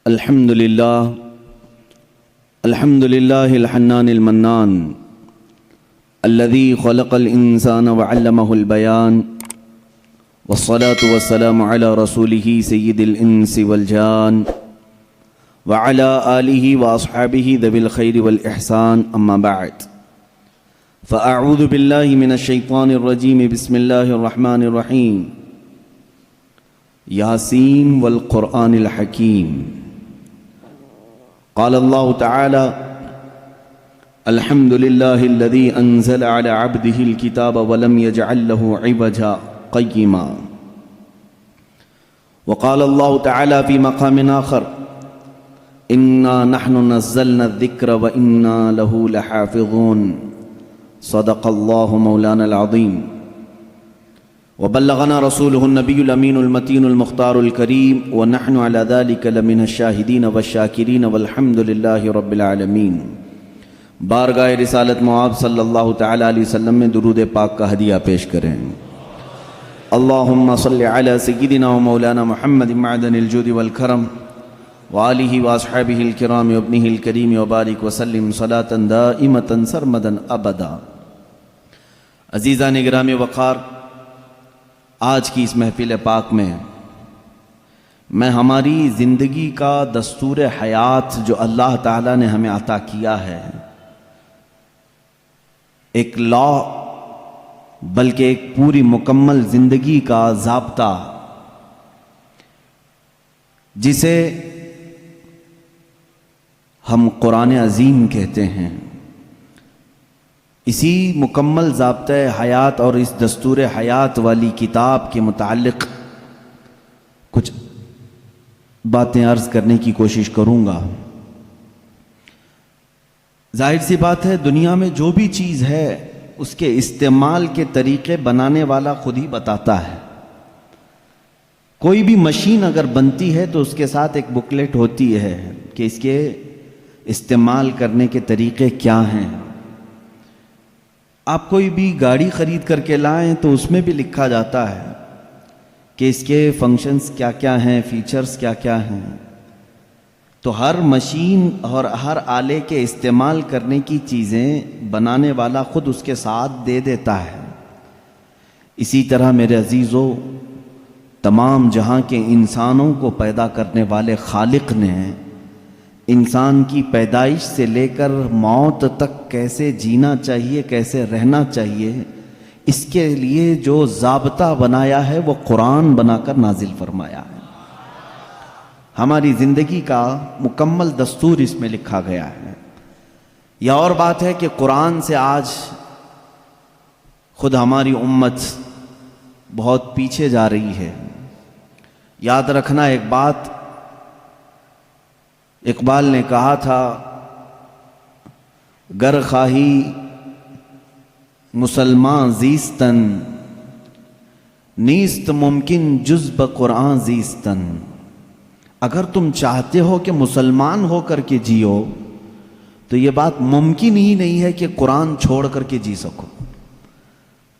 الحمد لله الحنان المنان الذي خلق الإنسان وعلمه البيان والصلاة والسلام على رسوله سيد الإنس والجان وعلى آله وأصحابه ذوي الخير والإحسان أما بعد فأعوذ بالله من الشيطان الرجيم بسم الله الرحمن الرحيم ياسين والقرآن الحكيم قال الله تعالى الحمد لله الذي أنزل على عبده الكتاب ولم يجعل له عوجا قيما وقال الله تعالى في مقام آخر إنا نحن نزلنا الذكر وإنا له لحافظون صدق الله مولانا العظيم وبلغنا رسوله النبي الأمين المتين المختار الكريم ونحن على ذلك لمن الشاهدين والشاكرين والحمد لله رب العالمين بارگاہ رسالت معاب صلی اللہ تعالی علیہ وسلم میں درود پاک کا ہدیہ پیش کریں اللہم صلی علی سیدنا و مولانا محمد معدن الجود والکرم وآلہ واصحابہ الکرام وابنہ الکریم وبارک وسلم صلاة دائمة سرمدا ابدا۔ عزیزان گرامی وقار، آج کی اس محفل پاک میں ہماری زندگی کا دستور حیات جو اللہ تعالیٰ نے ہمیں عطا کیا ہے، ایک لا بلکہ ایک پوری مکمل زندگی کا ضابطہ، جسے ہم قرآن عظیم کہتے ہیں، اسی مکمل ضابطۂ حیات اور اس دستور حیات والی کتاب کے متعلق کچھ باتیں عرض کرنے کی کوشش کروں گا۔ ظاہر سی بات ہے، دنیا میں جو بھی چیز ہے اس کے استعمال کے طریقے بنانے والا خود ہی بتاتا ہے۔ کوئی بھی مشین اگر بنتی ہے تو اس کے ساتھ ایک بکلیٹ ہوتی ہے کہ اس کے استعمال کرنے کے طریقے کیا ہیں۔ آپ کوئی بھی گاڑی خرید کر کے لائیں تو اس میں بھی لکھا جاتا ہے کہ اس کے فنکشنز کیا کیا ہیں، فیچرز کیا کیا ہیں۔ تو ہر مشین اور ہر آلے کے استعمال کرنے کی چیزیں بنانے والا خود اس کے ساتھ دے دیتا ہے۔ اسی طرح میرے عزیزو، تمام جہاں کے انسانوں کو پیدا کرنے والے خالق نے انسان کی پیدائش سے لے کر موت تک کیسے جینا چاہیے، کیسے رہنا چاہیے، اس کے لیے جو ضابطہ بنایا ہے وہ قرآن بنا کر نازل فرمایا ہے۔ ہماری زندگی کا مکمل دستور اس میں لکھا گیا ہے۔ یہ اور بات ہے کہ قرآن سے آج خود ہماری امت بہت پیچھے جا رہی ہے۔ یاد رکھنا ایک بات، اقبال نے کہا تھا، گر خواہی مسلمان زیستن نیست ممکن جز بقرآن زیستن۔ اگر تم چاہتے ہو کہ مسلمان ہو کر کے جیو تو یہ بات ممکن ہی نہیں ہے کہ قرآن چھوڑ کر کے جی سکو۔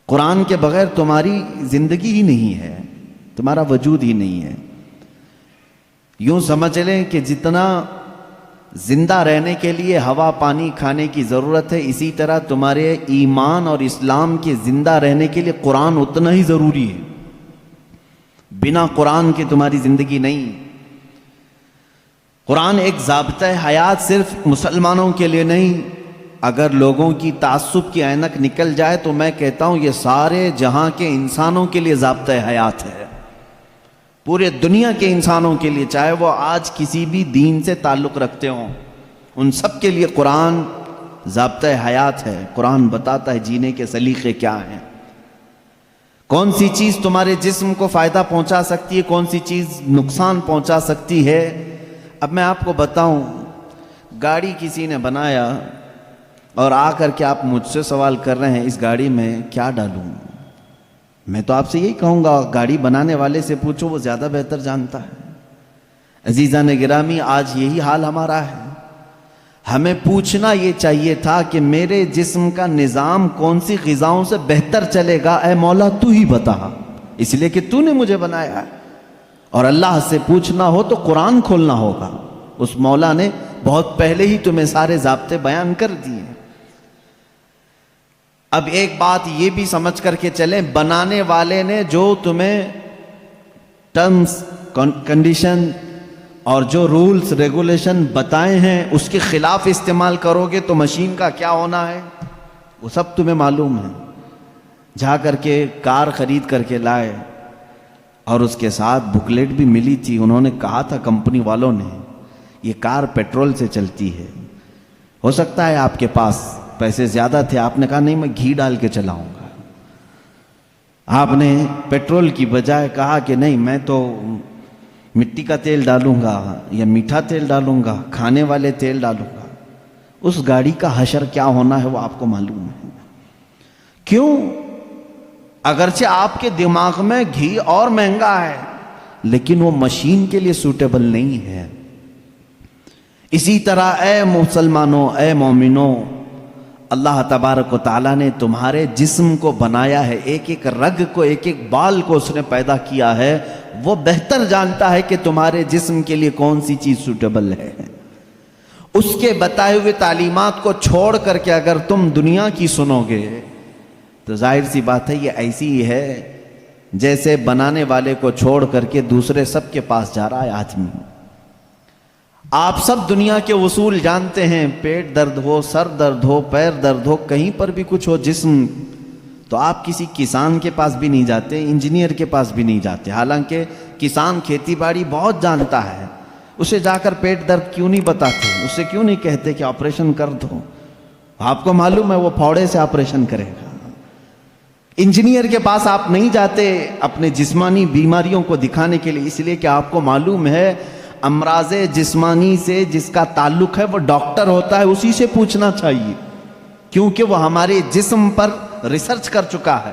قرآن کے بغیر تمہاری زندگی ہی نہیں ہے، تمہارا وجود ہی نہیں ہے۔ یوں سمجھ لیں کہ جتنا زندہ رہنے کے لیے ہوا پانی کھانے کی ضرورت ہے، اسی طرح تمہارے ایمان اور اسلام کے زندہ رہنے کے لیے قرآن اتنا ہی ضروری ہے۔ بنا قرآن کے تمہاری زندگی نہیں۔ قرآن ایک ضابطۂ حیات صرف مسلمانوں کے لیے نہیں، اگر لوگوں کی تعصب کی عینک نکل جائے تو میں کہتا ہوں یہ سارے جہاں کے انسانوں کے لیے ضابطۂ حیات ہے، پورے دنیا کے انسانوں کے لیے، چاہے وہ آج کسی بھی دین سے تعلق رکھتے ہوں، ان سب کے لیے قرآن ضابطۂ حیات ہے۔ قرآن بتاتا ہے جینے کے سلیقے کیا ہیں، کون سی چیز تمہارے جسم کو فائدہ پہنچا سکتی ہے، کون سی چیز نقصان پہنچا سکتی ہے۔ اب میں آپ کو بتاؤں، گاڑی کسی نے بنایا اور آ کر کے آپ مجھ سے سوال کر رہے ہیں اس گاڑی میں کیا ڈالوں، میں تو آپ سے یہی کہوں گا گاڑی بنانے والے سے پوچھو، وہ زیادہ بہتر جانتا ہے۔ عزیزان گرامی، آج یہی حال ہمارا ہے۔ ہمیں پوچھنا یہ چاہیے تھا کہ میرے جسم کا نظام کون سی غذاؤں سے بہتر چلے گا، اے مولا تو ہی بتا، اس لیے کہ تو نے مجھے بنایا ہے۔ اور اللہ سے پوچھنا ہو تو قرآن کھولنا ہوگا۔ اس مولا نے بہت پہلے ہی تمہیں سارے ضابطے بیان کر دیے۔ اب ایک بات یہ بھی سمجھ کر کے چلیں، بنانے والے نے جو تمہیں ٹرمز کنڈیشن اور جو رولز ریگولیشن بتائے ہیں اس کے خلاف استعمال کرو گے تو مشین کا کیا ہونا ہے وہ سب تمہیں معلوم ہے۔ جا کر کے کار خرید کر کے لائے اور اس کے ساتھ بکلیٹ بھی ملی تھی، انہوں نے کہا تھا کمپنی والوں نے یہ کار پیٹرول سے چلتی ہے، ہو سکتا ہے آپ کے پاس پیسے زیادہ تھے، آپ نے کہا نہیں میں گھی ڈال کے چلاؤں گا، آپ نے پیٹرول کی بجائے کہا کہ نہیں میں تو مٹی کا تیل ڈالوں گا یا میٹھا تیل ڈالوں گا، کھانے والے تیل ڈالوں گا، اس گاڑی کا حشر کیا ہونا ہے وہ آپ کو معلوم ہے۔ کیوں؟ اگرچہ آپ کے دماغ میں گھی اور مہنگا ہے لیکن وہ مشین کے لیے سوٹیبل نہیں ہے۔ اسی طرح اے مسلمانوں، اے مومنوں، اللہ تبارک و تعالیٰ نے تمہارے جسم کو بنایا ہے، ایک ایک رگ کو، ایک ایک بال کو اس نے پیدا کیا ہے، وہ بہتر جانتا ہے کہ تمہارے جسم کے لیے کون سی چیز سوٹیبل ہے۔ اس کے بتائے ہوئے تعلیمات کو چھوڑ کر کے اگر تم دنیا کی سنو گے تو ظاہر سی بات ہے یہ ایسی ہی ہے جیسے بنانے والے کو چھوڑ کر کے دوسرے سب کے پاس جا رہا ہے آدمی۔ آپ سب دنیا کے اصول جانتے ہیں، پیٹ درد ہو، سر درد ہو، پیر درد ہو، کہیں پر بھی کچھ ہو جسم، تو آپ کسی کسان کے پاس بھی نہیں جاتے، انجینئر کے پاس بھی نہیں جاتے، حالانکہ کسان کھیتی باڑی بہت جانتا ہے، اسے جا کر پیٹ درد کیوں نہیں بتاتے، اسے کیوں نہیں کہتے کہ آپریشن کر دو، آپ کو معلوم ہے وہ پھوڑے سے آپریشن کرے گا۔ انجینئر کے پاس آپ نہیں جاتے اپنے جسمانی بیماریوں کو دکھانے کے لیے، اس لیے کہ آپ کو معلوم ہے امراض جسمانی سے جس کا تعلق ہے وہ ڈاکٹر ہوتا ہے، اسی سے پوچھنا چاہیے کیونکہ وہ ہمارے جسم پر ریسرچ کر چکا ہے۔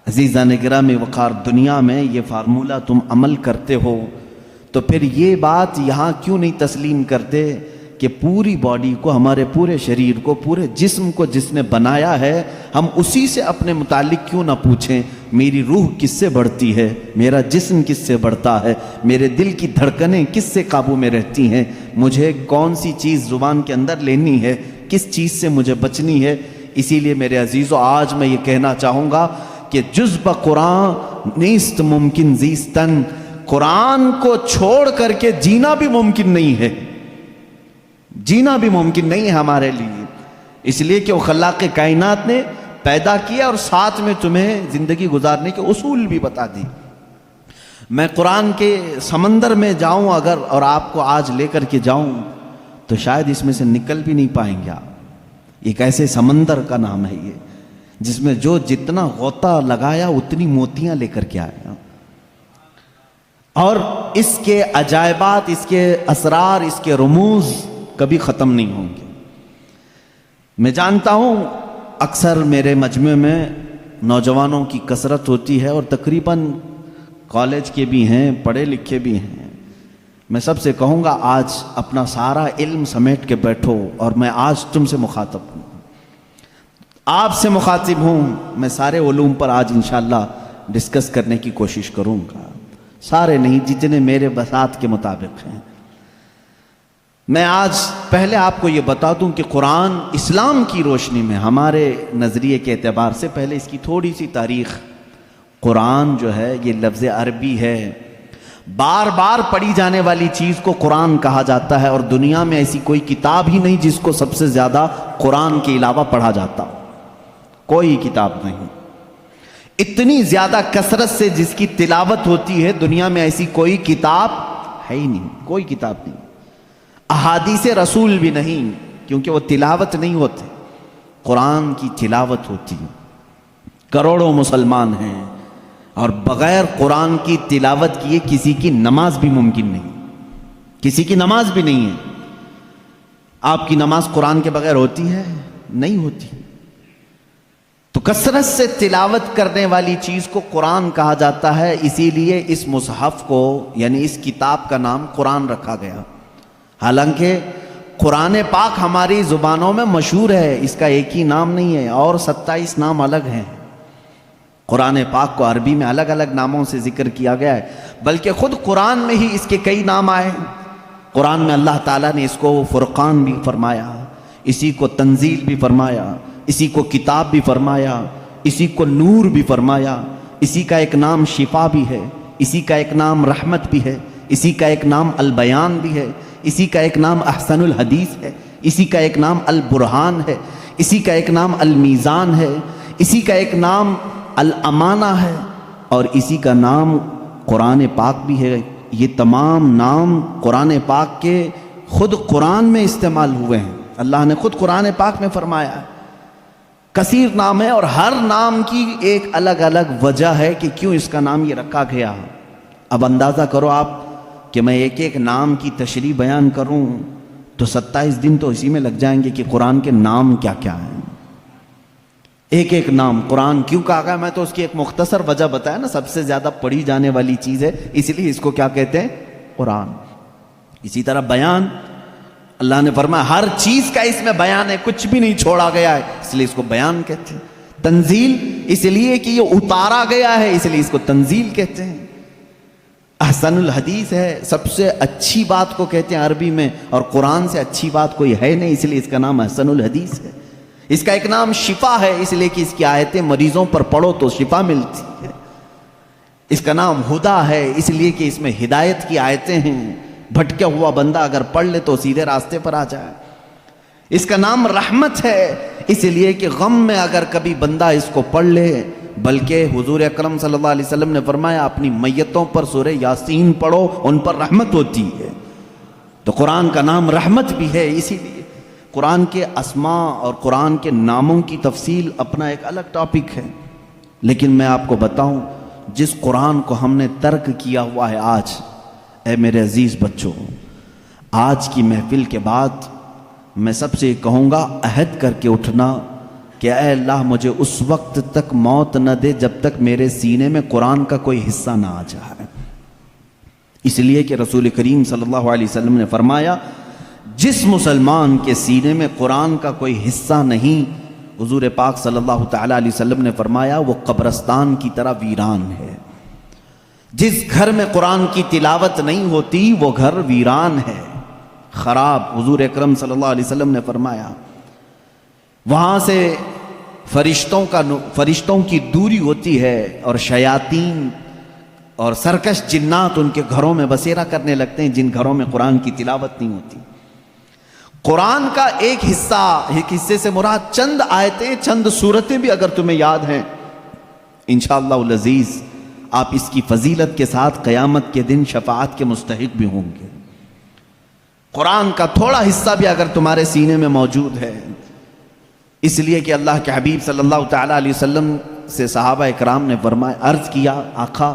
عزیزان گرامی وقار، دنیا میں یہ فارمولہ تم عمل کرتے ہو تو پھر یہ بات یہاں کیوں نہیں تسلیم کرتے کہ پوری باڈی کو، ہمارے پورے شریر کو، پورے جسم کو جس نے بنایا ہے ہم اسی سے اپنے متعلق کیوں نہ پوچھیں، میری روح کس سے بڑھتی ہے، میرا جسم کس سے بڑھتا ہے، میرے دل کی دھڑکنیں کس سے قابو میں رہتی ہیں، مجھے کون سی چیز زبان کے اندر لینی ہے، کس چیز سے مجھے بچنی ہے۔ اسی لیے میرے عزیزو آج میں یہ کہنا چاہوں گا کہ جز بقرآن نیست ممکن زیستن، قرآن کو چھوڑ کر کے جینا بھی ممکن نہیں ہے، جینا بھی ممکن نہیں ہے ہمارے لیے، اس لیے کہ وہ خلاق کائنات نے پیدا کیا اور ساتھ میں تمہیں زندگی گزارنے کے اصول بھی بتا دی۔ میں قرآن کے سمندر میں جاؤں اگر اور آپ کو آج لے کر کے جاؤں تو شاید اس میں سے نکل بھی نہیں پائیں گے آپ۔ ایک ایسے سمندر کا نام ہے یہ جس میں جو جتنا غوطہ لگایا اتنی موتیاں لے کر کے آیا، اور اس کے عجائبات، اس کے اسرار، اس کے رموز کبھی ختم نہیں ہوں گے۔ میں جانتا ہوں اکثر میرے مجمع میں نوجوانوں کی کثرت ہوتی ہے اور تقریباً کالج کے بھی ہیں، پڑھے لکھے بھی ہیں۔ میں سب سے کہوں گا آج اپنا سارا علم سمیٹ کے بیٹھو، اور میں آج تم سے مخاطب ہوں، آپ سے مخاطب ہوں۔ میں سارے علوم پر آج انشاءاللہ ڈسکس کرنے کی کوشش کروں گا، سارے نہیں، جتنے میرے بساط کے مطابق ہیں۔ میں آج پہلے آپ کو یہ بتا دوں کہ قرآن اسلام کی روشنی میں ہمارے نظریے کے اعتبار سے، پہلے اس کی تھوڑی سی تاریخ۔ قرآن جو ہے یہ لفظ عربی ہے، بار بار پڑھی جانے والی چیز کو قرآن کہا جاتا ہے، اور دنیا میں ایسی کوئی کتاب ہی نہیں جس کو سب سے زیادہ قرآن کے علاوہ پڑھا جاتا، کوئی کتاب نہیں۔ اتنی زیادہ کثرت سے جس کی تلاوت ہوتی ہے دنیا میں ایسی کوئی کتاب ہے ہی نہیں، کوئی کتاب نہیں۔ احادیث رسول بھی نہیں، کیونکہ وہ تلاوت نہیں ہوتے، قرآن کی تلاوت ہوتی۔ کروڑوں مسلمان ہیں اور بغیر قرآن کی تلاوت کیے کسی کی نماز بھی ممکن نہیں، کسی کی نماز بھی نہیں ہے۔ آپ کی نماز قرآن کے بغیر ہوتی ہے؟ نہیں ہوتی۔ تو کثرت سے تلاوت کرنے والی چیز کو قرآن کہا جاتا ہے، اسی لیے اس مصحف کو یعنی اس کتاب کا نام قرآن رکھا گیا۔ حالانکہ قرآن پاک ہماری زبانوں میں مشہور ہے، اس کا ایک ہی نام نہیں ہے، اور 27 نام الگ ہیں۔ قرآن پاک کو عربی میں الگ الگ ناموں سے ذکر کیا گیا ہے، بلکہ خود قرآن میں ہی اس کے کئی نام آئے۔ قرآن میں اللہ تعالیٰ نے اس کو فرقان بھی فرمایا، اسی کو تنزیل بھی فرمایا، اسی کو کتاب بھی فرمایا، اسی کو نور بھی فرمایا، اسی کا ایک نام شفا بھی ہے، اسی کا ایک نام رحمت بھی ہے، اسی کا ایک نام البیان بھی ہے، اسی کا ایک نام احسن الحدیث ہے، اسی کا ایک نام البرہان ہے، اسی کا ایک نام المیزان ہے، اسی کا ایک نام الامانہ ہے، اور اسی کا نام قرآن پاک بھی ہے۔ یہ تمام نام قرآن پاک کے خود قرآن میں استعمال ہوئے ہیں، اللہ نے خود قرآن پاک میں فرمایا ہے۔ کثیر نام ہے اور ہر نام کی ایک الگ الگ وجہ ہے کہ کیوں اس کا نام یہ رکھا گیا۔ اب اندازہ کرو آپ کہ میں ایک ایک نام کی تشریح بیان کروں تو 27 دن تو اسی میں لگ جائیں گے کہ قرآن کے نام کیا کیا ہیں۔ ایک ایک نام قرآن کیوں کہا گیا، میں تو اس کی ایک مختصر وجہ بتایا نا، سب سے زیادہ پڑھی جانے والی چیز ہے، اس لیے اس کو کیا کہتے ہیں؟ قرآن۔ اسی طرح بیان، اللہ نے فرمایا ہر چیز کا اس میں بیان ہے، کچھ بھی نہیں چھوڑا گیا ہے، اس لیے اس کو بیان کہتے ہیں۔ تنزیل اس لیے کہ یہ اتارا گیا ہے، اس لیے اس کو تنزیل کہتے ہیں۔ احسن الحدیث ہے، سب سے اچھی بات کو کہتے ہیں عربی میں، اور قرآن سے اچھی بات کوئی ہے نہیں، اس لیے اس کا نام احسن الحدیث ہے۔ اس کا ایک نام شفا ہے، اس لیے کہ اس کی آیتیں مریضوں پر پڑھو تو شفا ملتی ہے۔ اس کا نام ہدا ہے، اس لیے کہ اس میں ہدایت کی آیتیں ہیں، بھٹکا ہوا بندہ اگر پڑھ لے تو سیدھے راستے پر آ جائے۔ اس کا نام رحمت ہے، اس لیے کہ غم میں اگر کبھی بندہ اس کو پڑھ لے، بلکہ حضور اکرم صلی اللہ علیہ وسلم نے فرمایا اپنی میتوں پر سورہ یاسین پڑھو، ان پر رحمت ہوتی ہے۔ تو قرآن کا نام رحمت بھی ہے۔ اسی لیے قرآن کے اسماء اور قرآن کے ناموں کی تفصیل اپنا ایک الگ ٹاپک ہے، لیکن میں آپ کو بتاؤں جس قرآن کو ہم نے ترک کیا ہوا ہے آج، اے میرے عزیز بچوں، آج کی محفل کے بعد میں سب سے کہوں گا عہد کر کے اٹھنا کہ اے اللہ مجھے اس وقت تک موت نہ دے جب تک میرے سینے میں قرآن کا کوئی حصہ نہ آ جائے۔ اس لیے کہ رسول کریم صلی اللہ علیہ وسلم نے فرمایا جس مسلمان کے سینے میں قرآن کا کوئی حصہ نہیں، حضور پاک صلی اللہ تعالیٰ علیہ وسلم نے فرمایا وہ قبرستان کی طرح ویران ہے۔ جس گھر میں قرآن کی تلاوت نہیں ہوتی وہ گھر ویران ہے، خراب۔ حضور اکرم صلی اللہ علیہ وسلم نے فرمایا وہاں سے فرشتوں کی دوری ہوتی ہے، اور شیاطین اور سرکش جنات ان کے گھروں میں بسیرا کرنے لگتے ہیں جن گھروں میں قرآن کی تلاوت نہیں ہوتی۔ قرآن کا ایک حصے سے مراد چند آیتیں، چند سورتیں بھی اگر تمہیں یاد ہیں، انشاءاللہ العزیز آپ اس کی فضیلت کے ساتھ قیامت کے دن شفاعت کے مستحق بھی ہوں گے۔ قرآن کا تھوڑا حصہ بھی اگر تمہارے سینے میں موجود ہے، اس لیے کہ اللہ کے حبیب صلی اللہ تعالیٰ علیہ وسلم سے صحابہ اکرام نے فرمایا، عرض کیا آقا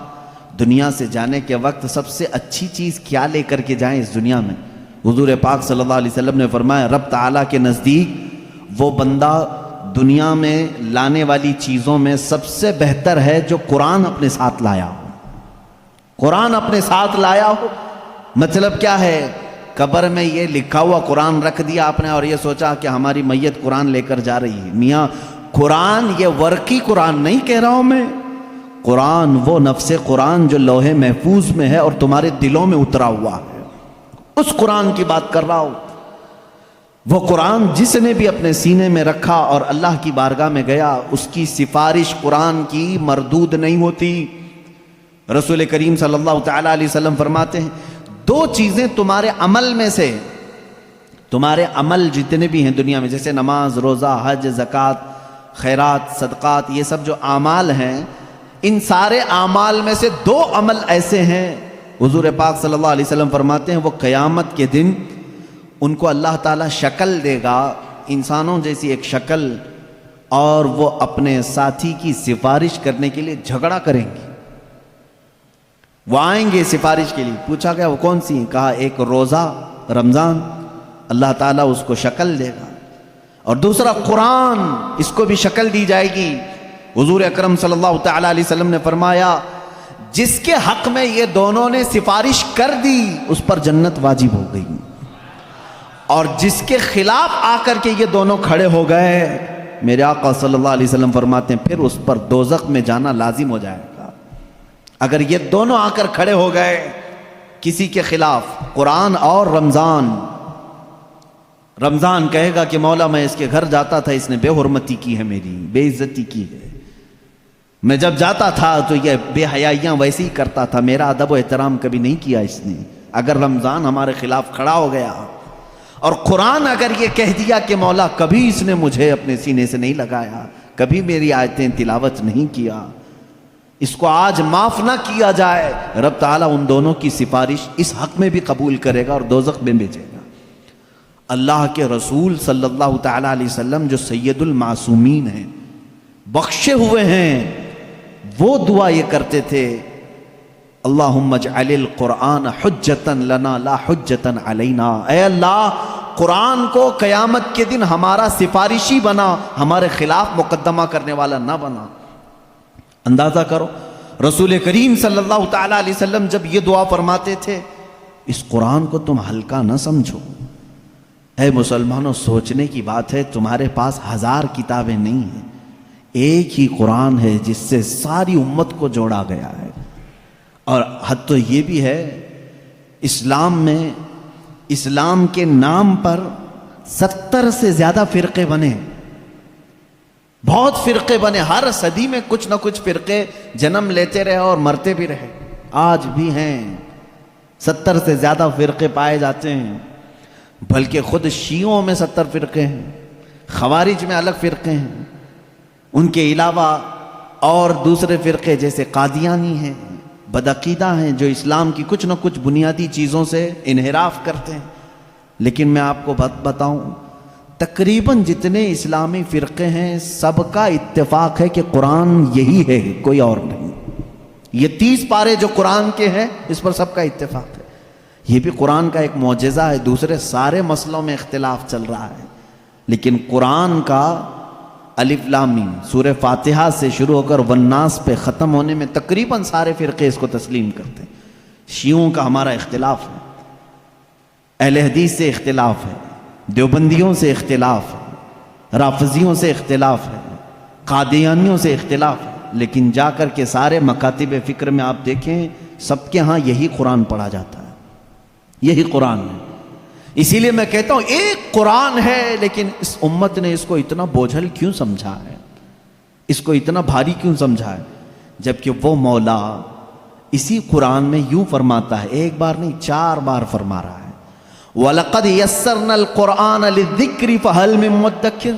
دنیا سے جانے کے وقت سب سے اچھی چیز کیا لے کر کے جائیں اس دنیا میں؟ حضور پاک صلی اللہ علیہ وسلم نے فرمایا رب تعالیٰ کے نزدیک وہ بندہ دنیا میں لانے والی چیزوں میں سب سے بہتر ہے جو قرآن اپنے ساتھ لایا ہو۔ قرآن اپنے ساتھ لایا ہو مطلب کیا ہے؟ قبر میں یہ لکھا ہوا قرآن رکھ دیا آپ نے اور یہ سوچا کہ ہماری میت قرآن لے کر جا رہی ہے۔ میاں قرآن یہ ورقی قرآن نہیں کہہ رہا ہوں میں، قرآن وہ نفس قرآن جو لوح محفوظ میں ہے اور تمہارے دلوں میں اترا ہوا ہے، اس قرآن کی بات کر رہا ہوں۔ وہ قرآن جس نے بھی اپنے سینے میں رکھا اور اللہ کی بارگاہ میں گیا، اس کی سفارش قرآن کی مردود نہیں ہوتی۔ رسول کریم صلی اللہ تعالیٰ علیہ وسلم فرماتے ہیں دو چیزیں تمہارے عمل میں سے، تمہارے عمل جتنے بھی ہیں دنیا میں، جیسے نماز، روزہ، حج، زکوٰۃ، خیرات، صدقات، یہ سب جو اعمال ہیں، ان سارے اعمال میں سے دو عمل ایسے ہیں حضور پاک صلی اللہ علیہ وسلم فرماتے ہیں وہ قیامت کے دن ان کو اللہ تعالیٰ شکل دے گا، انسانوں جیسی ایک شکل، اور وہ اپنے ساتھی کی سفارش کرنے کے لیے جھگڑا کریں گے۔ وہ آئیں گے سفارش کے لیے، پوچھا گیا وہ کون سی ہیں؟ کہا ایک روزہ رمضان، اللہ تعالیٰ اس کو شکل دے گا، اور دوسرا قرآن، اس کو بھی شکل دی جائے گی۔ حضور اکرم صلی اللہ تعالیٰ علیہ وسلم نے فرمایا جس کے حق میں یہ دونوں نے سفارش کر دی اس پر جنت واجب ہو گئی، اور جس کے خلاف آ کر کے یہ دونوں کھڑے ہو گئے، میرے آقا صلی اللہ علیہ وسلم فرماتے ہیں پھر اس پر دوزخ میں جانا لازم ہو جائے گا۔ اگر یہ دونوں آ کر کھڑے ہو گئے کسی کے خلاف، قرآن اور رمضان. رمضان کہے گا کہ مولا میں اس کے گھر جاتا تھا، اس نے بے حرمتی کی ہے، میری بے عزتی کی ہے. میں جب جاتا تھا تو یہ بے حیائیاں ویسے ہی کرتا تھا، میرا ادب و احترام کبھی نہیں کیا اس نے. اگر رمضان ہمارے خلاف کھڑا ہو گیا اور قرآن اگر یہ کہہ دیا کہ مولا کبھی اس نے مجھے اپنے سینے سے نہیں لگایا، کبھی میری آیتیں تلاوت نہیں کیا، اس کو آج معاف نہ کیا جائے، رب تعالیٰ ان دونوں کی سفارش اس حق میں بھی قبول کرے گا اور دوزخ میں بھیجے گا. اللہ کے رسول صلی اللہ تعالیٰ علیہ وسلم جو سید المعصومین ہیں، بخشے ہوئے ہیں، وہ دعا یہ کرتے تھے، اللہم اجعل القرآن حجتا لنا لا حجتا علینا. اے اللہ قرآن کو قیامت کے دن ہمارا سفارشی بنا، ہمارے خلاف مقدمہ کرنے والا نہ بنا. اندازہ کرو رسول کریم صلی اللہ تعالیٰ علیہ وسلم جب یہ دعا فرماتے تھے، اس قرآن کو تم ہلکا نہ سمجھو. اے مسلمانوں، سوچنے کی بات ہے، تمہارے پاس 1000 کتابیں نہیں ہیں، ایک ہی قرآن ہے جس سے ساری امت کو جوڑا گیا ہے. اور حد تو یہ بھی ہے، اسلام میں اسلام کے نام پر 70 سے زیادہ فرقے بنے، بہت فرقے بنے. ہر صدی میں کچھ نہ کچھ فرقے جنم لیتے رہے اور مرتے بھی رہے. آج بھی ہیں 70 سے زیادہ فرقے پائے جاتے ہیں، بلکہ خود شیعوں میں 70 فرقے ہیں، خوارج میں الگ فرقے ہیں، ان کے علاوہ اور دوسرے فرقے جیسے قادیانی ہیں، بدعقیدہ ہیں، جو اسلام کی کچھ نہ کچھ بنیادی چیزوں سے انحراف کرتے ہیں. لیکن میں آپ کو بتاؤں، تقریباً جتنے اسلامی فرقے ہیں سب کا اتفاق ہے کہ قرآن یہی ہے، کوئی اور نہیں. یہ 30 پارے جو قرآن کے ہیں اس پر سب کا اتفاق ہے. یہ بھی قرآن کا ایک معجزہ ہے. دوسرے سارے مسئلوں میں اختلاف چل رہا ہے، لیکن قرآن کا الف لام میم سورہ فاتحہ سے شروع ہو کر والناس پہ ختم ہونے میں تقریباً سارے فرقے اس کو تسلیم کرتے ہیں. شیعوں کا ہمارا اختلاف ہے، اہل حدیث سے اختلاف ہے، دیوبندیوں سے اختلاف ہے، رافضیوں سے اختلاف ہے، قادیانیوں سے اختلاف ہے، لیکن جا کر کے سارے مکاتب فکر میں آپ دیکھیں سب کے ہاں یہی قرآن پڑھا جاتا ہے، یہی قرآن ہے. اسی لیے میں کہتا ہوں ایک قرآن ہے، لیکن اس امت نے اس کو اتنا بوجھل کیوں سمجھا ہے، اس کو اتنا بھاری کیوں سمجھا ہے، جبکہ وہ مولا اسی قرآن میں یوں فرماتا ہے، ایک بار نہیں 4 بار فرما رہا ہے، وَلَقَدْ يَسَّرْنَا الْقُرْآنَ لِلذِّكْرِ فَهَلْ مِن مُدَّكِرٍ.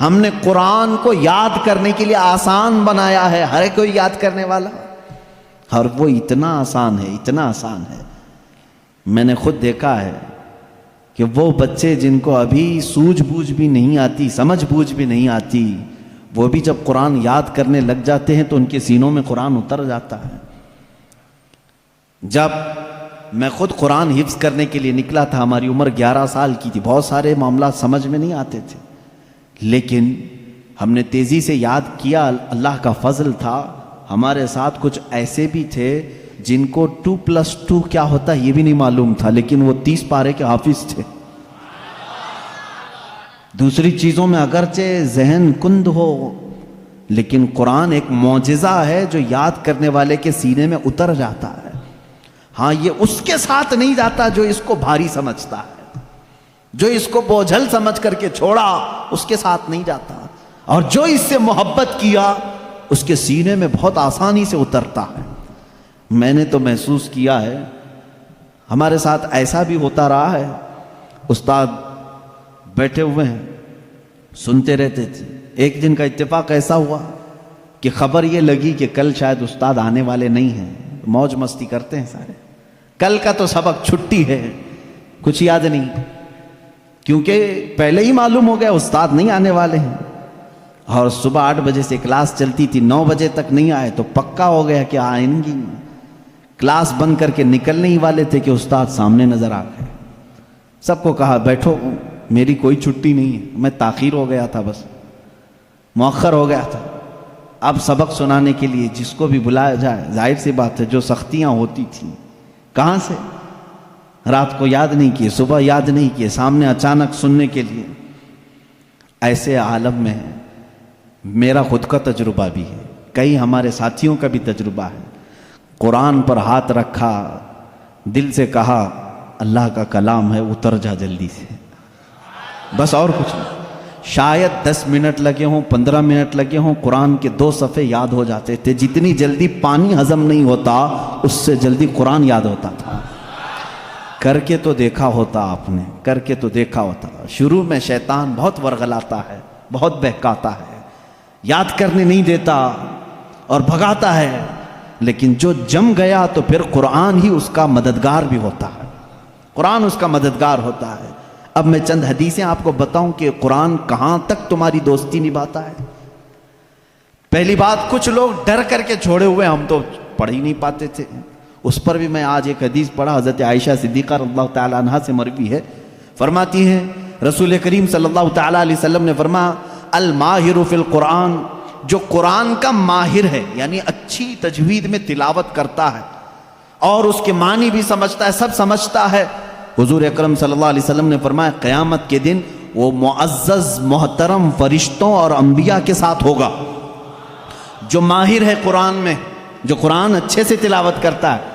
ہم نے قرآن کو یاد کرنے کے لیے آسان بنایا ہے، ہر کوئی یاد کرنے والا، اور وہ اتنا آسان ہے، اتنا آسان ہے. میں نے خود دیکھا ہے کہ وہ بچے جن کو ابھی سوجھ بوجھ بھی نہیں آتی، سمجھ بوجھ بھی نہیں آتی، وہ بھی جب قرآن یاد کرنے لگ جاتے ہیں تو ان کے سینوں میں قرآن اتر جاتا ہے. جب میں خود قرآن حفظ کرنے کے لیے نکلا تھا، ہماری عمر 11 سال کی تھی، بہت سارے معاملات سمجھ میں نہیں آتے تھے، لیکن ہم نے تیزی سے یاد کیا. اللہ کا فضل تھا، ہمارے ساتھ کچھ ایسے بھی تھے جن کو 2+2 کیا ہوتا ہے یہ بھی نہیں معلوم تھا، لیکن وہ 30 پارے کے حافظ تھے. دوسری چیزوں میں اگرچہ ذہن کند ہو، لیکن قرآن ایک معجزہ ہے جو یاد کرنے والے کے سینے میں اتر جاتا ہے. ہاں یہ اس کے ساتھ نہیں جاتا جو اس کو بھاری سمجھتا ہے، جو اس کو بوجھل سمجھ کر کے چھوڑا اس کے ساتھ نہیں جاتا، اور جو اس سے محبت کیا اس کے سینے میں بہت آسانی سے اترتا ہے. میں نے تو محسوس کیا ہے، ہمارے ساتھ ایسا بھی ہوتا رہا ہے، استاد بیٹھے ہوئے ہیں سنتے رہتے تھے. ایک دن کا اتفاق ایسا ہوا کہ خبر یہ لگی کہ کل شاید استاد آنے والے نہیں ہیں. موج مستی کرتے ہیں سارے، کل کا تو سبق چھٹی ہے، کچھ یاد نہیں، کیونکہ پہلے ہی معلوم ہو گیا استاد نہیں آنے والے ہیں. اور صبح 8 بجے سے کلاس چلتی تھی، 9 بجے تک نہیں آئے تو پکا ہو گیا کہ آئیں گی. کلاس بند کر کے نکلنے ہی والے تھے کہ استاد سامنے نظر آ گئے. سب کو کہا بیٹھو، میری کوئی چھٹی نہیں ہے، میں تاخیر ہو گیا تھا، بس مؤخر ہو گیا تھا. اب سبق سنانے کے لیے جس کو بھی بلایا جائے، ظاہر سی بات ہے جو سختیاں ہوتی تھیں کہاں سے، رات کو یاد نہیں کیے، صبح یاد نہیں کیے، سامنے اچانک سننے کے لیے. ایسے عالم میں میرا خود کا تجربہ بھی ہے، کئی ہمارے ساتھیوں کا بھی تجربہ ہے. قرآن پر ہاتھ رکھا، دل سے کہا اللہ کا کلام ہے، اتر جا جلدی سے، بس اور کچھ نہیں۔ شاید 10 منٹ لگے ہوں، 15 منٹ لگے ہوں، قرآن کے 2 صفحے یاد ہو جاتے تھے۔ جتنی جلدی پانی ہضم نہیں ہوتا اس سے جلدی قرآن یاد ہوتا تھا۔ کر کے تو دیکھا ہوتا آپ نے، کر کے تو دیکھا ہوتا۔ شروع میں شیطان بہت ورغلاتا ہے، بہت بہکاتا ہے، یاد کرنے نہیں دیتا اور بھگاتا ہے، لیکن جو جم گیا تو پھر قرآن ہی اس کا مددگار بھی ہوتا ہے، قرآن اس کا مددگار ہوتا ہے۔ اب میں چند حدیثیں آپ کو بتاؤں کہ قرآن کہاں تک تمہاری دوستی نبھاتا ہے۔ پہلی بات، کچھ لوگ ڈر کر کے چھوڑے ہوئے، ہم تو پڑھ ہی نہیں پاتے تھے، اس پر بھی میں آج ایک حدیث پڑھا، حضرت عائشہ صدیقہ رضی اللہ تعالی عنہا سے مروی ہے، فرماتی ہیں رسول کریم صلی اللہ تعالی علیہ وسلم نے فرمایا الماہر فی القرآن، جو قرآن کا ماہر ہے، یعنی اچھی تجوید میں تلاوت کرتا ہے اور اس کے معنی بھی سمجھتا ہے، سب سمجھتا ہے، حضور اکرم صلی اللہ علیہ وسلم نے فرمایا قیامت کے دن وہ معزز محترم فرشتوں اور انبیاء کے ساتھ ہوگا۔ جو ماہر ہے قرآن میں، جو قرآن اچھے سے تلاوت کرتا ہے،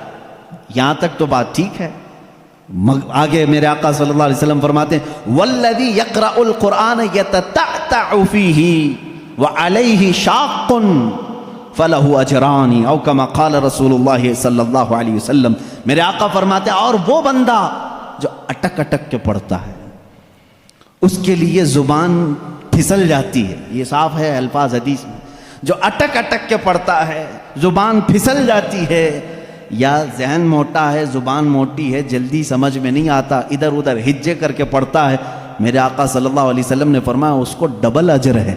یہاں تک تو بات ٹھیک ہے۔ آگے میرے آقا صلی اللہ علیہ وسلم فرماتے ہیں والذی یقرأ القرآن یتتعتع فیہ وعلیہ شاق فلہ اجران او کما قال رسول اللہ صلی اللہ علیہ وسلم۔ میرے آقا فرماتے ہیں اور وہ بندہ جو اٹک اٹک کے پڑھتا ہے، اس کے لیے زبان پھسل جاتی ہے، یہ صاف ہے الفاظ حدیث میں، جو اٹک اٹک کے پڑھتا ہے زبان پھسل جاتی ہے، یا ذہن موٹا ہے، زبان موٹی ہے، جلدی سمجھ میں نہیں آتا، ادھر ادھر ہجے کر کے پڑھتا ہے، میرے آقا صلی اللہ علیہ وسلم نے فرمایا اس کو ڈبل اجر ہے،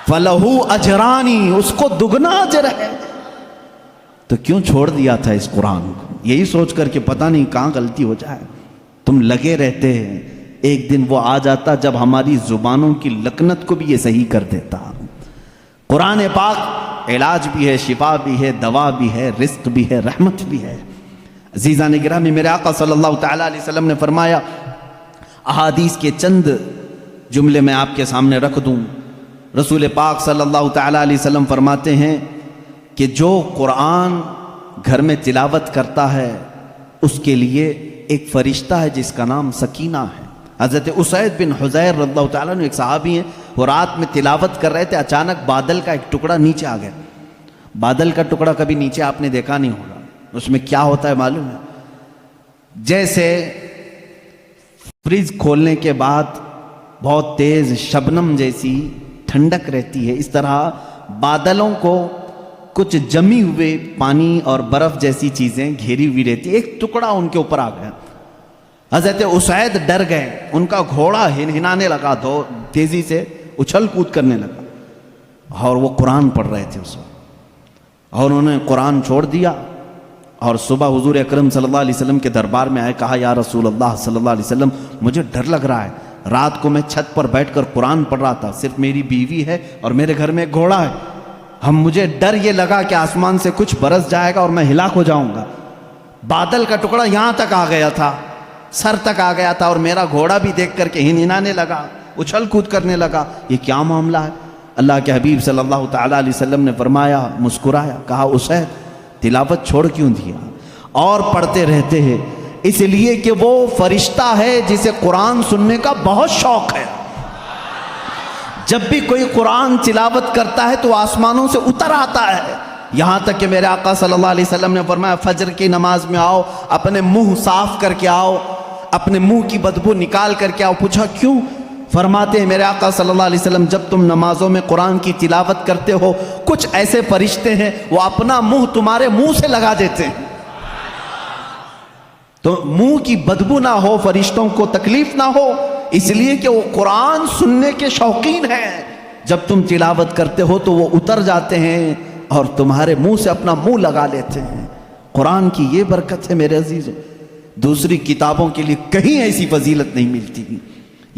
فَلَهُ أَجْرَانِ، اس کو دگنا اجر ہے۔ تو کیوں چھوڑ دیا تھا اس قرآن کو؟ یہی سوچ کر کہ پتہ نہیں کہاں غلطی ہو جائے، تم لگے رہتے ہیں، ایک دن وہ آ جاتا جب ہماری زبانوں کی لکنت کو بھی یہ صحیح کر دیتا۔ قرآن پاک علاج بھی ہے، شفا بھی ہے، دوا بھی ہے، رزق بھی ہے، رحمت بھی ہے۔ عزیزان گرامی، میرے آقا صلی اللہ تعالی علیہ وسلم نے فرمایا، احادیث کے چند جملے میں آپ کے سامنے رکھ دوں۔ رسول پاک صلی اللہ تعالی علیہ وسلم فرماتے ہیں کہ جو قرآن گھر میں تلاوت کرتا ہے اس کے لیے ایک فرشتہ ہے جس کا نام سکینہ ہے۔ حضرت اسید بن حضیر رضی اللہ تعالیٰ عنہ ایک صحابی ہیں، وہ رات میں تلاوت کر رہے تھے، اچانک بادل کا ایک ٹکڑا نیچے آ گیا۔ بادل کا ٹکڑا کبھی نیچے آپ نے دیکھا نہیں ہوگا، اس میں کیا ہوتا ہے معلوم ہے؟ جیسے فریج کھولنے کے بعد بہت تیز شبنم جیسی ٹھنڈک رہتی ہے، اس طرح بادلوں کو کچھ جمی ہوئے پانی اور برف جیسی چیزیں گھیری ہوئی رہتی، ایک ٹکڑا ان کے اوپر آ گیا۔ حضرت اسید ڈر گئے، ان کا گھوڑا ہنانے لگا، تیزی سے اچھل کود کرنے لگا، اور وہ قرآن پڑھ رہے تھے اس وقت، اور انہوں نے قرآن چھوڑ دیا، اور صبح حضور اکرم صلی اللہ علیہ وسلم کے دربار میں آئے، کہا یا رسول اللہ صلی اللہ علیہ وسلم مجھے ڈر لگ رہا ہے، رات کو میں چھت پر بیٹھ کر قرآن پڑھ رہا تھا، صرف میری بیوی ہے اور میرے گھر میں ایک گھوڑا ہے، مجھے ڈر یہ لگا کہ آسمان سے کچھ برس جائے گا اور میں ہلاک ہو جاؤں گا۔ بادل کا ٹکڑا یہاں تک آ گیا تھا، سر تک آ گیا تھا، اور میرا گھوڑا بھی دیکھ کر کے ہنانے لگا، اچھل کود کرنے لگا، یہ کیا معاملہ ہے؟ اللہ کے حبیب صلی اللہ تعالی علیہ وسلم نے فرمایا، مسکرایا، کہا اسید تلاوت چھوڑ کیوں دیا؟ اور پڑھتے رہتے ہیں، اس لیے کہ وہ فرشتہ ہے جسے قرآن سننے کا بہت شوق ہے۔ جب بھی کوئی قرآن تلاوت کرتا ہے تو آسمانوں سے اتر آتا ہے، یہاں تک کہ میرے آقا صلی اللہ علیہ وسلم نے فرمایا فجر کی نماز میں آؤ، اپنے منہ صاف کر کے آؤ، اپنے منہ کی بدبو نکال کر کے آؤ۔ پوچھا کیوں؟ فرماتے ہیں میرے آقا صلی اللہ علیہ وسلم جب تم نمازوں میں قرآن کی تلاوت کرتے ہو کچھ ایسے فرشتے ہیں وہ اپنا منہ تمہارے منہ سے لگا دیتے ہیں، تو منہ کی بدبو نہ ہو، فرشتوں کو تکلیف نہ ہو، اس لیے کہ وہ قرآن سننے کے شوقین ہیں۔ جب تم تلاوت کرتے ہو تو وہ اتر جاتے ہیں اور تمہارے منہ سے اپنا منہ لگا لیتے ہیں۔ قرآن کی یہ برکت ہے میرے عزیزوں، دوسری کتابوں کے لیے کہیں ایسی فضیلت نہیں ملتی۔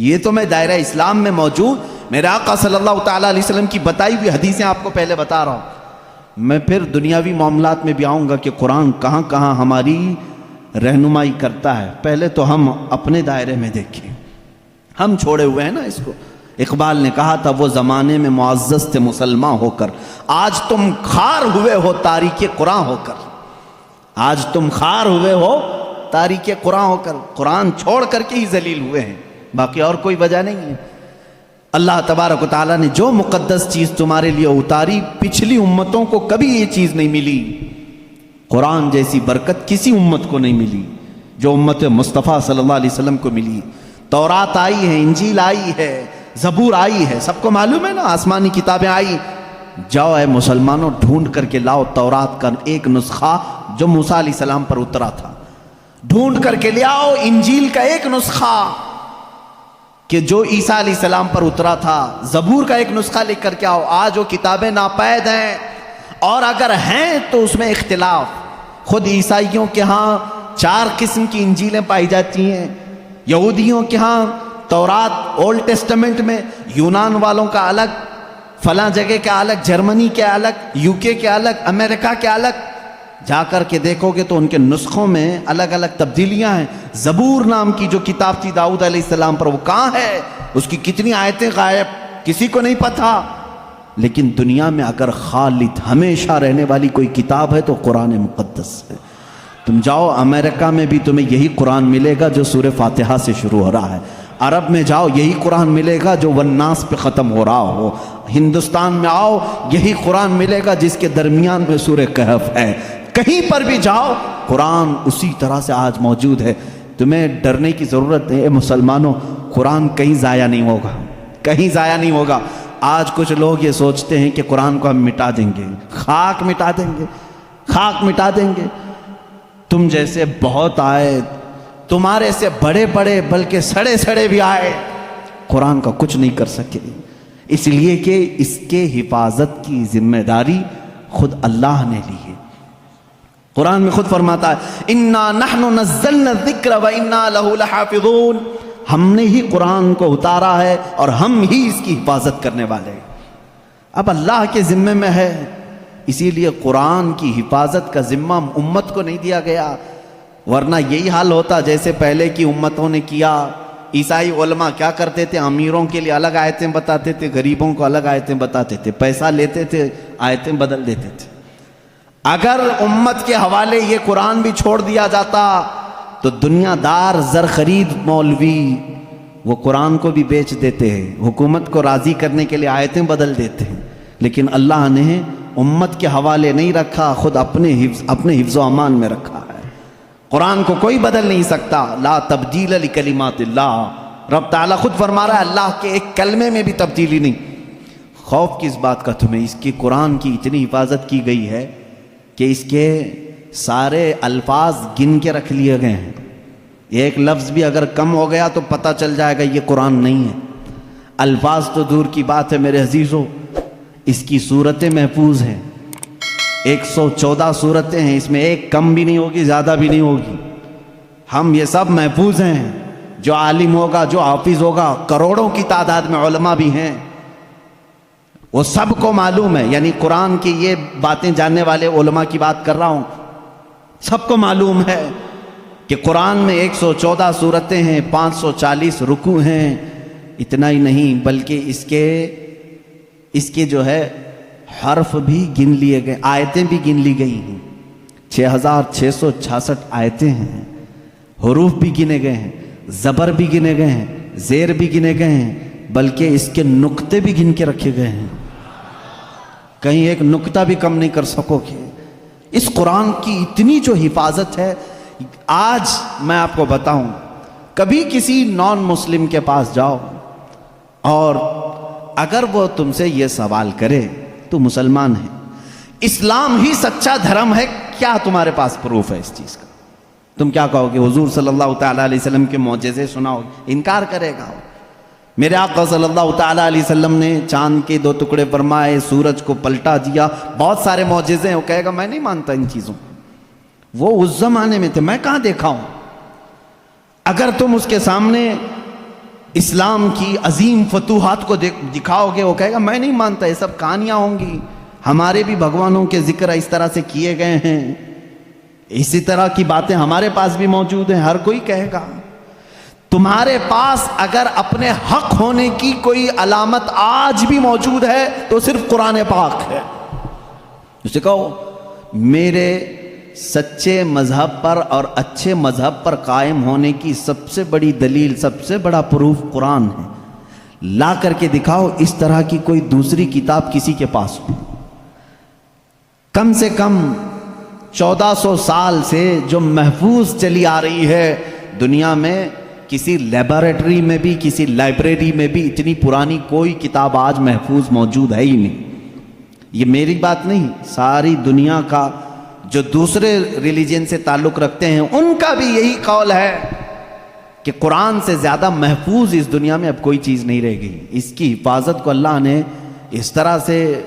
یہ تو میں دائرہ اسلام میں موجود میرے آقا صلی اللہ تعالیٰ علیہ وسلم کی بتائی ہوئی حدیثیں آپ کو پہلے بتا رہا ہوں، میں پھر دنیاوی معاملات میں بھی آؤں گا کہ قرآن کہاں کہاں ہماری رہنمائی کرتا ہے۔ پہلے تو ہم اپنے دائرے میں دیکھیں، ہم چھوڑے ہوئے ہیں نا اس کو۔ اقبال نے کہا تھا وہ زمانے میں معزز تھے مسلمان ہو کر، آج تم خار ہوئے ہو تاریک قرآن ہو کر، آج تم خار ہوئے ہو تاریک قرآن ہو کر، قرآن چھوڑ کر کے ہی ذلیل ہوئے ہیں، باقی اور کوئی وجہ نہیں ہے۔ اللہ تبارک و تعالیٰ نے جو مقدس چیز تمہارے لیے اتاری، پچھلی امتوں کو کبھی یہ چیز نہیں ملی، قرآن جیسی برکت کسی امت کو نہیں ملی جو امت مصطفیٰ صلی اللہ علیہ وسلم کو ملی۔ تورات آئی ہے، انجیل آئی ہے، زبور آئی ہے، سب کو معلوم ہے نا، آسمانی کتابیں آئی۔ جاؤ اے مسلمانوں، ڈھونڈ کر کے لاؤ تورات کا ایک نسخہ جو موسیٰ علیہ السلام پر اترا تھا، ڈھونڈ کر کے لے آؤ انجیل کا ایک نسخہ کہ جو عیسیٰ علیہ السلام پر اترا تھا، زبور کا ایک نسخہ لے کر کے آؤ۔ آج وہ کتابیں ناپید ہیں، اور اگر ہیں تو اس میں اختلاف۔ خود عیسائیوں کے ہاں 4 قسم کی انجیلیں پائی جاتی ہیں، یہودیوں کے ہاں تورات اولڈ ٹیسٹمنٹ میں، یونان والوں کا الگ، فلاں جگہ کے الگ، جرمنی کے الگ، UK کے الگ، امریکہ کے الگ۔ جا کر کے دیکھو گے تو ان کے نسخوں میں الگ الگ تبدیلیاں ہیں۔ زبور نام کی جو کتاب تھی داؤد علیہ السلام پر، وہ کہاں ہے؟ اس کی کتنی آیتیں غائب، کسی کو نہیں پتا۔ لیکن دنیا میں اگر خالد ہمیشہ رہنے والی کوئی کتاب ہے تو قرآن مقدس ہے۔ تم جاؤ امریکہ میں بھی تمہیں یہی قرآن ملے گا جو سورہ فاتحہ سے شروع ہو رہا ہے، عرب میں جاؤ یہی قرآن ملے گا جو والناس پہ ختم ہو رہا ہو، ہندوستان میں آؤ یہی قرآن ملے گا جس کے درمیان میں سورہ کہف ہے۔ کہیں پر بھی جاؤ قرآن اسی طرح سے آج موجود ہے۔ تمہیں ڈرنے کی ضرورت ہے، اے مسلمانوں، قرآن کہیں ضائع نہیں ہوگا، کہیں ضائع نہیں ہوگا۔ آج کچھ لوگ یہ سوچتے ہیں کہ قرآن کو ہم مٹا دیں گے، خاک مٹا دیں گے، خاک مٹا دیں گے۔ تم جیسے بہت آئے، تمہارے سے بڑے بڑے بلکہ سڑے سڑے بھی آئے، قرآن کا کچھ نہیں کر سکے، اس لیے کہ اس کے حفاظت کی ذمہ داری خود اللہ نے لی ہے۔ قرآن میں خود فرماتا ہے اِنَّا نَحْنُ نَزَّلْنَا الذِّكْرَ وَإِنَّا لَهُ لَحَافِظُونَ، ہم نے ہی قرآن کو اتارا ہے اور ہم ہی اس کی حفاظت کرنے والے ہیں۔ اب اللہ کے ذمے میں ہے، اسی لیے قرآن کی حفاظت کا ذمہ امت کو نہیں دیا گیا، ورنہ یہی حال ہوتا جیسے پہلے کی امتوں نے کیا۔ عیسائی علماء کیا کرتے تھے؟ امیروں کے لیے الگ آیتیں بتاتے تھے، غریبوں کو الگ آیتیں بتاتے تھے، پیسہ لیتے تھے، آیتیں بدل دیتے تھے۔ اگر امت کے حوالے یہ قرآن بھی چھوڑ دیا جاتا تو دنیا دار زر خرید مولوی وہ قرآن کو بھی بیچ دیتے ہیں، حکومت کو راضی کرنے کے لیے آیتیں بدل دیتے ہیں، لیکن اللہ نے امت کے حوالے نہیں رکھا، خود اپنے حفظ و امان میں رکھا ہے۔ قرآن کو کوئی بدل نہیں سکتا، لا تبدیل لکلمات اللہ، رب تعالیٰ خود فرما رہا ہے اللہ کے ایک کلمے میں بھی تبدیلی نہیں۔ خوف کس بات کا تمہیں؟ اس کی قرآن کی اتنی حفاظت کی گئی ہے کہ اس کے سارے الفاظ گن کے رکھ لیے گئے ہیں، ایک لفظ بھی اگر کم ہو گیا تو پتہ چل جائے گا یہ قرآن نہیں ہے۔ الفاظ تو دور کی بات ہے میرے عزیزو، اس کی صورتیں محفوظ ہیں، 114 صورتیں ہیں، اس میں ایک کم بھی نہیں ہوگی، زیادہ بھی نہیں ہوگی۔ ہم یہ سب محفوظ ہیں، جو عالم ہوگا، جو حافظ ہوگا، کروڑوں کی تعداد میں علماء بھی ہیں، وہ سب کو معلوم ہے، یعنی قرآن کی یہ باتیں جاننے والے علماء کی بات کر رہا ہوں، سب کو معلوم ہے کہ قرآن میں 114 صورتیں ہیں، 540 رکوع ہیں۔ اتنا ہی نہیں بلکہ اس کے جو ہے حرف بھی گن لیے گئے، آیتیں بھی گن لی گئی ہیں، 6666 آیتیں ہیں، حروف بھی گنے گئے ہیں، زبر بھی گنے گئے ہیں، زیر بھی گنے گئے ہیں، بلکہ اس کے نقطے بھی گن کے رکھے گئے ہیں، کہیں ایک نقطہ بھی کم نہیں کر سکو گے۔ اس قرآن کی اتنی جو حفاظت ہے، آج میں آپ کو بتاؤں، کبھی کسی نان مسلم کے پاس جاؤ اور اگر وہ تم سے یہ سوال کرے تو مسلمان ہے، اسلام ہی سچا دھرم ہے، کیا تمہارے پاس پروف ہے اس چیز کا؟ تم کیا کہو گے؟ حضور صلی اللہ تعالیٰ علیہ وسلم کے معجزے سناؤ؟ انکار کرے گا۔ میرے آقا صلی اللہ تعالیٰ علیہ وسلم نے چاند کے 2 ٹکڑے فرمائے، سورج کو پلٹا دیا، بہت سارے معجزے ہیں، وہ کہے گا میں نہیں مانتا ان چیزوں، وہ اس زمانے میں تھے، میں کہاں دیکھا ہوں۔ اگر تم اس کے سامنے اسلام کی عظیم فتوحات کو دکھاؤ گے، وہ کہے گا میں نہیں مانتا، یہ سب کہانیاں ہوں گی، ہمارے بھی بھگوانوں کے ذکر اس طرح سے کیے گئے ہیں، اسی طرح کی باتیں ہمارے پاس بھی موجود ہیں، ہر کوئی کہے گا۔ تمہارے پاس اگر اپنے حق ہونے کی کوئی علامت آج بھی موجود ہے تو صرف قرآن پاک ہے۔ اسے کہو میرے سچے مذہب پر اور اچھے مذہب پر قائم ہونے کی سب سے بڑی دلیل، سب سے بڑا پروف قرآن ہے۔ لا کر کے دکھاؤ اس طرح کی کوئی دوسری کتاب کسی کے پاس ہو۔ کم سے کم 1400 سال سے جو محفوظ چلی آ رہی ہے دنیا میں، کسی لیبارٹری میں بھی، کسی لائبریری میں بھی اتنی پرانی کوئی کتاب آج محفوظ موجود ہے ہی نہیں۔ یہ میری بات نہیں، ساری دنیا کا جو دوسرے ریلیجن سے تعلق رکھتے ہیں ان کا بھی یہی قول ہے کہ قرآن سے زیادہ محفوظ اس دنیا میں اب کوئی چیز نہیں رہ گئی۔ اس کی حفاظت کو اللہ نے اس طرح سے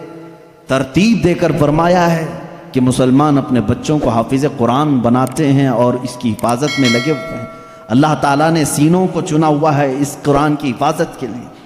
ترتیب دے کر فرمایا ہے کہ مسلمان اپنے بچوں کو حافظ قرآن بناتے ہیں اور اس کی حفاظت میں لگے ہوئے ہیں۔ اللہ تعالیٰ نے سینوں کو چنا ہوا ہے اس قرآن کی حفاظت کے لیے۔